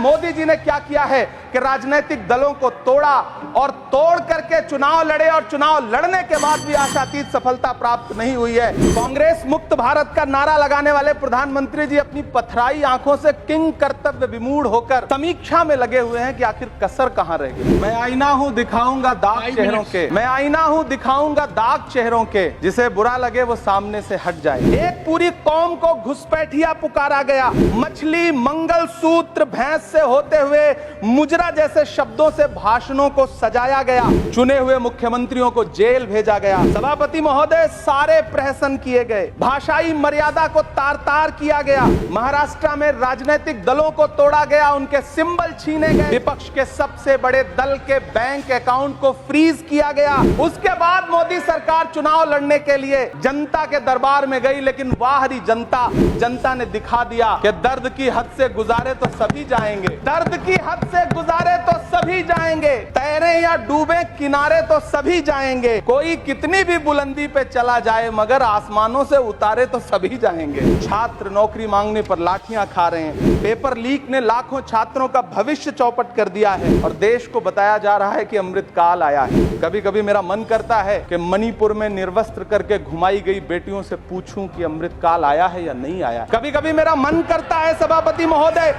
मोदी जी ने क्या किया है कि राजनीतिक दलों को तोड़ा और तोड़ करके चुनाव लड़े, और चुनाव लड़ने के बाद भी आशातीत सफलता प्राप्त नहीं हुई है। कांग्रेस मुक्त भारत का नारा लगाने वाले प्रधानमंत्री जी अपनी पथराई आंखों से किंग कर्तव्य विमूढ़ होकर समीक्षा में लगे हुए हैं कि आखिर कसर कहां रह गई। मैं आईना हूं दिखाऊंगा दाग चेहरों के, मैं आईना हूं दिखाऊंगा दाग चेहरों के, जिसे बुरा लगे वो सामने से हट जाए। एक पूरी कौम को घुसपैठिया पुकारा गया, मछली, मंगल सूत्र, भैंस से होते हुए मुजरा जैसे शब्दों से भाषणों को सजाया गया, चुने हुए मुख्यमंत्रियों को जेल भेजा गया। सभापति महोदय, सारे प्रहसन किए गए, भाषाई मर्यादा को तार तार किया गया, महाराष्ट्र में राजनीतिक दलों को तोड़ा गया, उनके सिंबल छीने गए, विपक्ष के सबसे बड़े दल के बैंक अकाउंट को फ्रीज किया गया। उसके बाद मोदी सरकार चुनाव लड़ने के लिए जनता के दरबार में गई, लेकिन बाहरी जनता ने दिखा दिया कि दर्द की हद से गुजारे तो सभी जाएंगे, दर्द की हद से गुजारे तो सभी जाएंगे, तैरे या डूबे किनारे तो सभी जाएंगे, कोई कितनी भी बुलंदी पे चला जाए मगर आसमानों से उतारे तो सभी जाएंगे। छात्र नौकरी मांगने पर लाठियां खा रहे हैं, पेपर लीक ने लाखों छात्रों का भविष्य चौपट कर दिया है, और देश को बताया जा रहा है कि अमृत काल आया है। कभी कभी मेरा मन करता है कि मणिपुर में निर्वस्त्र करके घुमाई गई बेटियों से पूछूं कि अमृत काल आया है या नहीं आया। कभी कभी मेरा मन करता है सभापति महोदय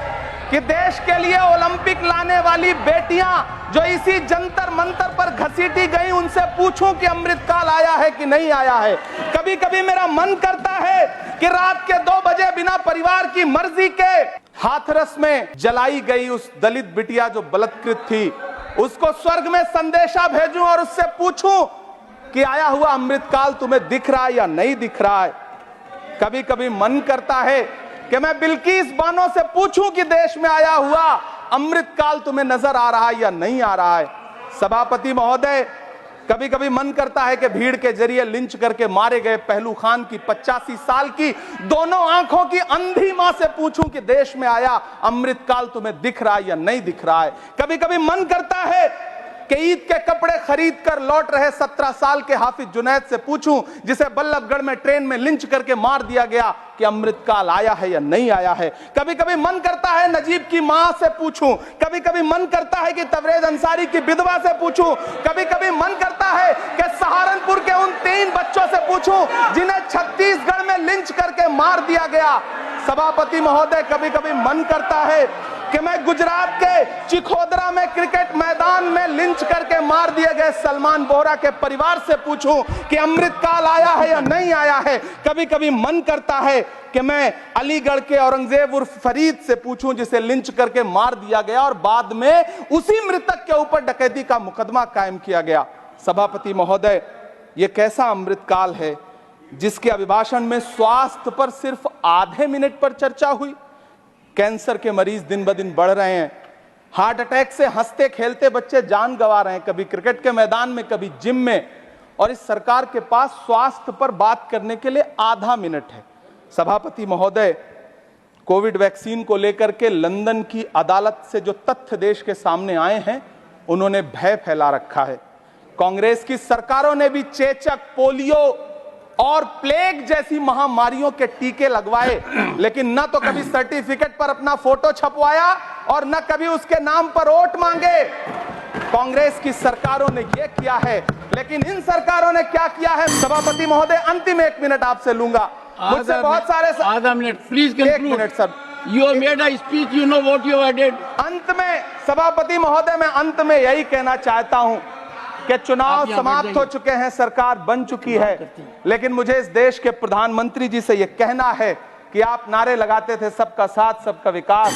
कि देश के लिए ओलंपिक लाने वाली बेटियां जो इसी जंतर मंतर पर घसीटी गई, उनसे पूछूं कि अमृत काल आया है कि नहीं आया है। कभी कभी मेरा मन करता है कि रात के 2 बजे बिना परिवार की मर्जी के हाथरस में जलाई गई उस दलित बिटिया जो बलात्कृत थी, उसको स्वर्ग में संदेशा भेजूं और उससे पूछूं कि आया हुआ अमृत काल तुम्हें दिख रहा है या नहीं दिख रहा है। कभी कभी मन करता है कि मैं बिल्किस बानो से पूछूं कि देश में आया हुआ अमृत काल तुम्हें नजर आ रहा है या नहीं आ रहा है। सभापति महोदय, कभी कभी मन करता है कि भीड़ के जरिए लिंच करके मारे गए पहलू खान की 85 साल की दोनों आंखों की अंधी मां से पूछूं कि देश में आया अमृत काल तुम्हें दिख रहा है या नहीं दिख रहा है। कभी कभी मन करता है कि ईद के कपड़े खरीद कर लौट रहे 17 साल के हाफिज जुनैद से पूछूं, जिसे बल्लभगढ़ में ट्रेन में लिंच करके मार दिया गया, कि अमृत काल आया है या नहीं आया है। कभी कभी मन करता है नजीब की मां से पूछूं, कभी कभी मन करता है कि तबरेज अंसारी की विधवा से पूछूं, कभी कभी मन करता है कि सहारनपुर के उन 3 बच्चों से पूछूं जिन्हें छत्तीसगढ़ में लिंच करके मार दिया गया। सभापति महोदय, कभी कभी मन करता है कि मैं गुजरात के चिखोदरा में क्रिकेट मैदान में लिंच करके मार दिए गए सलमान बोहरा के परिवार से पूछूं कि अमृत काल आया है या नहीं आया है। कभी कभी मन करता है कि मैं अलीगढ़ के औरंगजेब उर्फ फरीद से पूछूं, जिसे लिंच करके मार दिया गया और बाद में उसी मृतक के ऊपर डकैती का मुकदमा कायम किया गया। सभापति महोदय, यह कैसा अमृत काल है जिसके अभिभाषण में स्वास्थ्य पर सिर्फ आधे मिनट पर चर्चा हुई। कैंसर के मरीज दिन ब दिन बढ़ रहे हैं, हार्ट अटैक से हंसते खेलते बच्चे जान गंवा रहे हैं, कभी क्रिकेट के मैदान में, कभी जिम में, और इस सरकार के पास स्वास्थ्य पर बात करने के लिए आधा मिनट है। सभापति महोदय, कोविड वैक्सीन को लेकर के लंदन की अदालत से जो तथ्य देश के सामने आए हैं, उन्होंने भय फैला रखा है। कांग्रेस की सरकारों ने भी चेचक, पोलियो और प्लेग जैसी महामारियों के टीके लगवाए, लेकिन न तो कभी सर्टिफिकेट पर अपना फोटो छपवाया और न कभी उसके नाम पर वोट मांगे। कांग्रेस की सरकारों ने यह किया है, लेकिन इन सरकारों ने क्या किया है? सभापति महोदय, अंतिम 1 मिनट आपसे लूंगा, मुझसे बहुत सारे। आधा minute please. 1 minute sir. You have made a speech, you know what you have did. अंत में सभापति महोदय, मैं अंत में यही कहना चाहता हूं कि चुनाव समाप्त हो चुके हैं, सरकार बन चुकी है, लेकिन मुझे इस देश के प्रधानमंत्री जी से यह कहना है कि आप नारे लगाते थे सबका साथ सबका विकास,